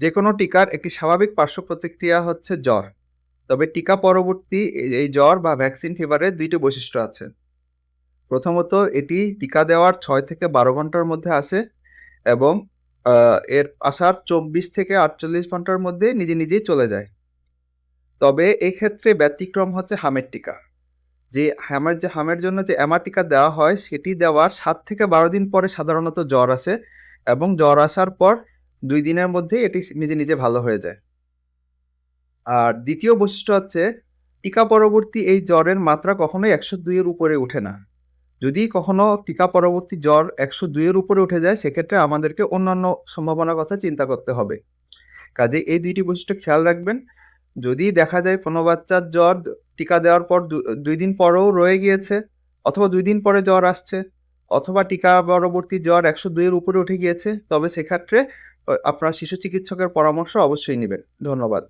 যে কোনো টিকার একটি স্বাভাবিক পার্শ্ব প্রতিক্রিয়া হচ্ছে জ্বর। তবে টিকা পরবর্তী এই জ্বর বা ভ্যাকসিন ফিভারের দুইটি বৈশিষ্ট্য আছে। প্রথমত, এটি টিকা দেওয়ার 6 থেকে 12 ঘন্টার মধ্যে আসে এবং এর আসার 24 থেকে 48 ঘন্টার মধ্যে নিজে নিজেই চলে যায়। তবে এই ক্ষেত্রে ব্যতিক্রম হচ্ছে হামের টিকা। হামের জন্য যে এমআর টিকা দেওয়া হয় সেটি দেওয়ার 7 থেকে 12 দিন পরে সাধারণত জ্বর আসে এবং জ্বর আসার পর 2 দিনের মধ্যেই এটি নিজে নিজে ভালো হয়ে যায়। আর দ্বিতীয় বৈশিষ্ট্য হচ্ছে টিকা পরবর্তী এই জ্বরের মাত্রা কখনোই 102 এর উপরে ওঠে না। যদি কখনো টিকা পরবর্তী জ্বর 102 এর উপরে উঠে যায় সেক্ষেত্রে আমাদেরকে অন্যান্য সম্ভাবনার কথা চিন্তা করতে হবে। কাজেই এই দুইটি বৈশিষ্ট্য খেয়াল রাখবেন। যদি দেখা যায় কোনো বাচ্চার জ্বর টিকা দেওয়ার পর 2 দিন পরেও রয়ে গিয়েছে, অথবা 2 দিন পরে জ্বর আসছে, অথবা টিকা পরবর্তী জ্বর 102 এর উপরে উঠে গিয়েছে, তবে সেক্ষেত্রে আপনার শিশু চিকিৎসকের পরামর্শ অবশ্যই নেবেন। ধন্যবাদ।